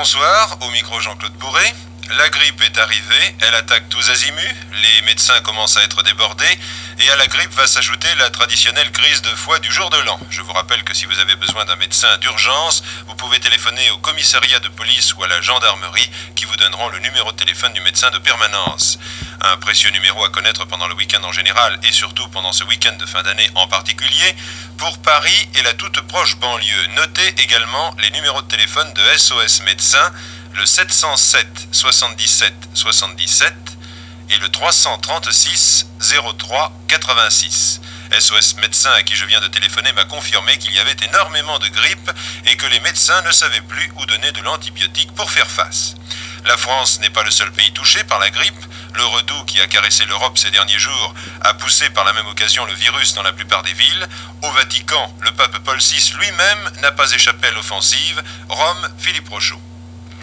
bonsoir, au micro Jean-Claude Bourré. La grippe est arrivée, elle attaque tous azimuts, les médecins commencent à être débordés, et à la grippe va s'ajouter la traditionnelle crise de foie du jour de l'an. Je vous rappelle que si vous avez besoin d'un médecin d'urgence, vous pouvez téléphoner au commissariat de police ou à la gendarmerie qui vous donneront le numéro de téléphone du médecin de permanence. Un précieux numéro à connaître pendant le week-end en général et surtout pendant ce week-end de fin d'année en particulier. Pour Paris et la toute proche banlieue, notez également les numéros de téléphone de SOS Médecins, le 707 77 77 et le 336 03 86. SOS Médecin à qui je viens de téléphoner m'a confirmé qu'il y avait énormément de grippe et que les médecins ne savaient plus où donner de l'antibiotique pour faire face. La France n'est pas le seul pays touché par la grippe. Le redout qui a caressé l'Europe ces derniers jours a poussé par la même occasion le virus dans la plupart des villes. Au Vatican, le pape Paul VI lui-même n'a pas échappé à l'offensive. Rome, Philippe Rochaud.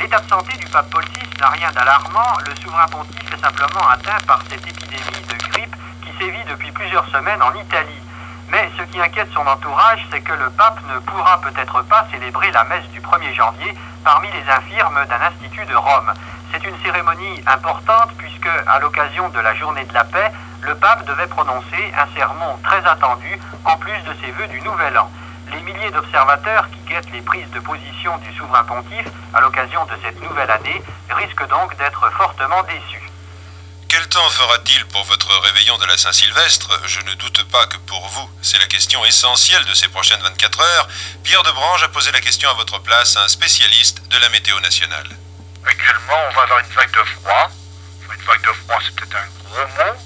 L'état de santé du pape Paul VI n'a rien d'alarmant. Le souverain pontife est simplement atteint par cette épidémie de grippe qui sévit depuis plusieurs semaines en Italie. Mais ce qui inquiète son entourage, c'est que le pape ne pourra peut-être pas célébrer la messe du 1er janvier parmi les infirmes d'un institut de Rome. C'est une cérémonie importante puisque, à l'occasion de la journée de la paix, le pape devait prononcer un sermon très attendu en plus de ses vœux du Nouvel An. Les milliers d'observateurs qui guettent les prises de position du souverain pontife à l'occasion de cette nouvelle année risquent donc d'être fortement déçus. Quel temps fera-t-il pour votre réveillon de la Saint-Sylvestre? Je ne doute pas que pour vous, c'est la question essentielle de ces prochaines 24 heures. Pierre Debrange a posé la question à votre place à un spécialiste de la météo nationale. Actuellement, on va avoir une vague de froid. Enfin, une vague de froid, c'est peut-être un gros mot,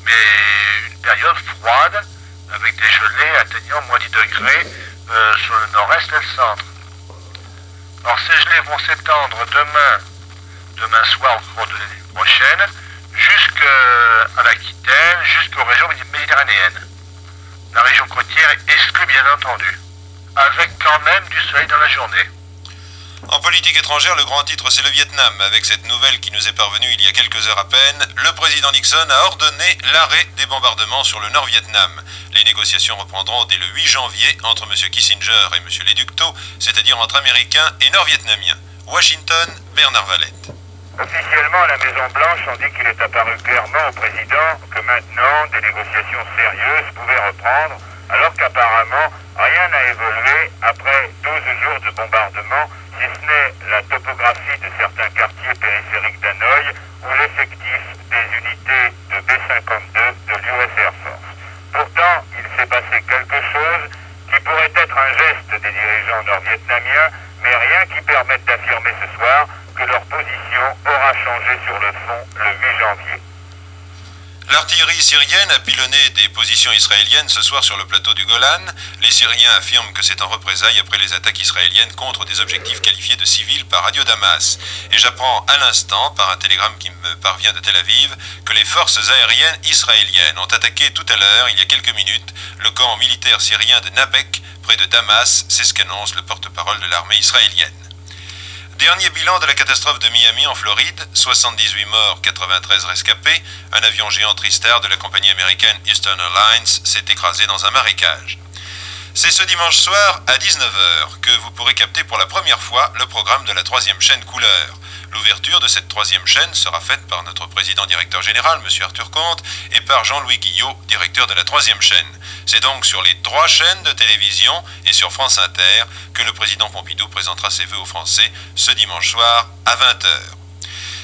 mais une période froide avec des gelées atteignant moins 10 degrés sur le nord-est et le centre. Alors, ces gelées vont s'étendre demain soir au cours de l'année prochaine, jusqu'à l'Aquitaine, jusqu'aux régions méditerranéennes. La région côtière est exclue, bien entendu, avec quand même du soleil dans la journée. En politique étrangère, le grand titre, c'est le Vietnam. Avec cette nouvelle qui nous est parvenue il y a quelques heures à peine, le président Nixon a ordonné l'arrêt des bombardements sur le Nord-Vietnam. Les négociations reprendront dès le 8 janvier entre M. Kissinger et M. Leducto, c'est-à-dire entre Américains et Nord-Vietnamiens. Washington, Bernard Valette. Officiellement, à la Maison-Blanche, on dit qu'il est apparu clairement au président que maintenant, des négociations sérieuses pouvaient reprendre, alors qu'apparemment, rien n'a évolué après 12 jours de bombardement, si ce n'est la topographie de certains quartiers périphériques d'Hanoï ou l'effectif des unités de B-52 de l'US Air Force. Pourtant, il s'est passé quelque chose qui pourrait être un geste des dirigeants nord-vietnamiens, mais rien qui permette d'affirmer ce soir que leur position aura changé sur le fond le 8 janvier. L'artillerie syrienne a pilonné des positions israéliennes ce soir sur le plateau du Golan. Les Syriens affirment que c'est en représailles après les attaques israéliennes contre des objectifs qualifiés de civils par Radio Damas. Et j'apprends à l'instant, par un télégramme qui me parvient de Tel Aviv, que les forces aériennes israéliennes ont attaqué tout à l'heure, il y a quelques minutes, le camp militaire syrien de Nabek, près de Damas, c'est ce qu'annonce le porte-parole de l'armée israélienne. Dernier bilan de la catastrophe de Miami en Floride, 78 morts, 93 rescapés. Un avion géant Tristar de la compagnie américaine Eastern Airlines s'est écrasé dans un marécage. C'est ce dimanche soir à 19h que vous pourrez capter pour la première fois le programme de la 3e chaîne Couleur. L'ouverture de cette 3e chaîne sera faite par notre président directeur général, M. Arthur Comte, et par Jean-Louis Guillot, directeur de la 3e chaîne. C'est donc sur les 3 chaînes de télévision et sur France Inter que le président Pompidou présentera ses vœux aux Français ce dimanche soir à 20h.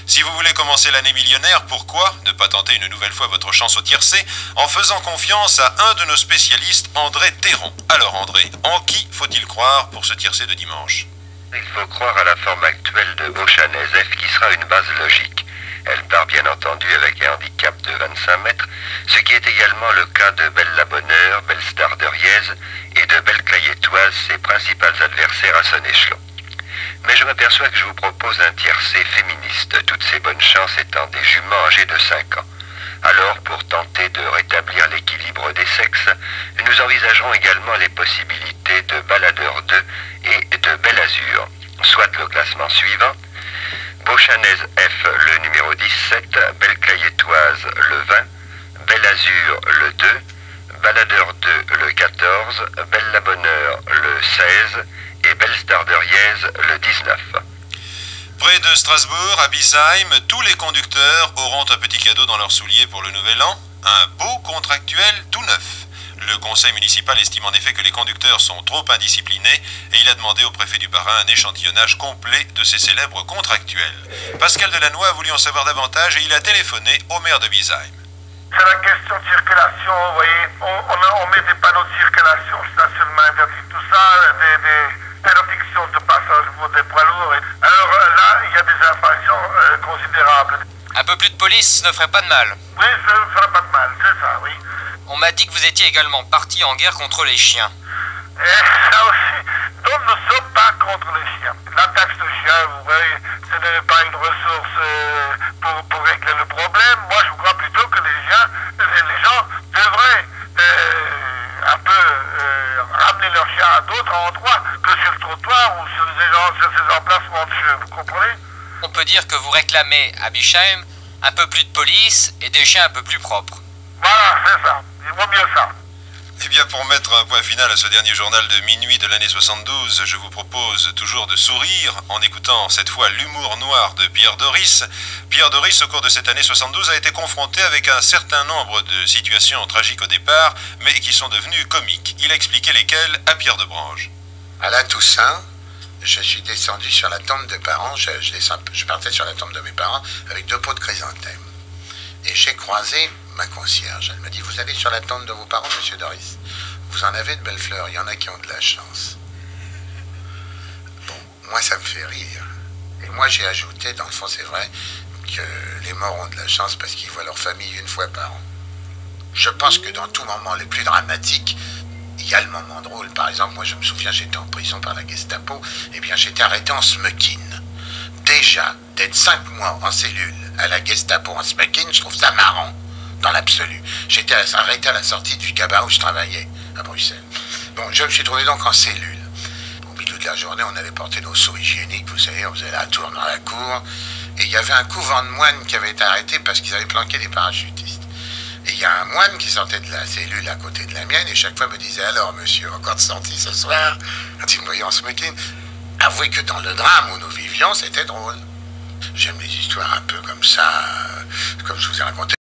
Si vous voulez commencer l'année millionnaire, pourquoi ne pas tenter une nouvelle fois votre chance au tiercé en faisant confiance à un de nos spécialistes, André Théron. Alors André, en qui faut-il croire pour ce tiercé de dimanche? Il faut croire à la forme actuelle de Beauchanez F qui sera une base logique. Elle part bien entendu avec un handicap de 25 mètres, ce qui est également le cas de Belle Labonneur, Belle Star de Riez et de Belle Clayettoise, ses principales adversaires à son échelon. Mais je m'aperçois que je vous propose un tiercé féministe, toutes ces bonnes chances étant des juments âgées de 5 ans. Alors, pour tenter de rétablir l'équilibre des sexes, nous envisagerons également les possibilités de Baladeur 2 et de Belle Azur, soit le classement suivant: Beauchanez F le numéro 17, Belle Clayettoise le 20, Belle Azur le 2, Baladeur 2 le 14, Belle Labonneur le 16 et Belle Star de Riez le 19. Près de Strasbourg, à Biesheim, tous les conducteurs auront un petit cadeau dans leurs souliers pour le nouvel an, un beau contractuel tout neuf. Le conseil municipal estime en effet que les conducteurs sont trop indisciplinés et il a demandé au préfet du Bas-Rhin un échantillonnage complet de ces célèbres contractuels. Pascal Delannoy a voulu en savoir davantage et il a téléphoné au maire de Biesheim. C'est la question de circulation, vous voyez. On met des panneaux de circulation, stationnement interdit, tout ça, des interdictions de passage pour des poids lourds. Alors là, il y a des infractions considérables. Un peu plus de police ne ferait pas de mal. Oui, ça ne ferait pas de mal, c'est ça, oui. On m'a dit que vous étiez également parti en guerre contre les chiens. Et ça aussi, nous ne sommes pas contre les chiens. La taxe de chien, vous voyez, ce n'est pas une ressource pour régler le problème. Moi, je crois plutôt que les gens devraient un peu ramener leurs chiens à d'autres endroits que sur le trottoir ou sur ces emplacements de jeu, vous comprenez? On peut dire que vous réclamez à Biesheim un peu plus de police et des chiens un peu plus propres. Voilà, c'est ça. Il vaut mieux ça. Eh bien, pour mettre un point final à ce dernier journal de minuit de l'année 72, je vous propose toujours de sourire en écoutant cette fois l'humour noir de Pierre Doris. Pierre Doris, au cours de cette année 72, a été confronté avec un certain nombre de situations tragiques au départ, mais qui sont devenues comiques. Il a expliqué lesquelles à Pierre Debrange. À la Toussaint, je suis descendu sur la tombe de parents, je partais sur la tombe de mes parents avec 2 pots de chrysanthème. Et j'ai croisé ma concierge. Elle m'a dit, vous allez sur la tombe de vos parents, monsieur Doris. Vous en avez de belles fleurs, il y en a qui ont de la chance. Bon, moi ça me fait rire. Et moi j'ai ajouté, dans le fond c'est vrai, que les morts ont de la chance parce qu'ils voient leur famille 1 fois par an. Je pense que dans tous moments les plus dramatiques, il y a le moment drôle. Par exemple, moi je me souviens, j'étais en prison par la Gestapo, et bien j'étais arrêté en smoking. Déjà, d'être 5 mois en cellule à la Gestapo en smoking, je trouve ça marrant, dans l'absolu. J'étais arrêté à la sortie du cabas où je travaillais, à Bruxelles. Bon, je me suis trouvé donc en cellule. Au milieu de la journée, on allait porter nos seaux hygiéniques, vous savez, on faisait la tour dans la cour, et il y avait un couvent de moines qui avait été arrêté parce qu'ils avaient planqué des parachutistes. Et il y a un moine qui sortait de la cellule à côté de la mienne, et chaque fois me disait, alors monsieur, encore de sortie ce soir? Quand il me voyait en smoking. Avouez que dans le drame où nous vivions, c'était drôle. J'aime les histoires un peu comme ça, comme je vous ai raconté.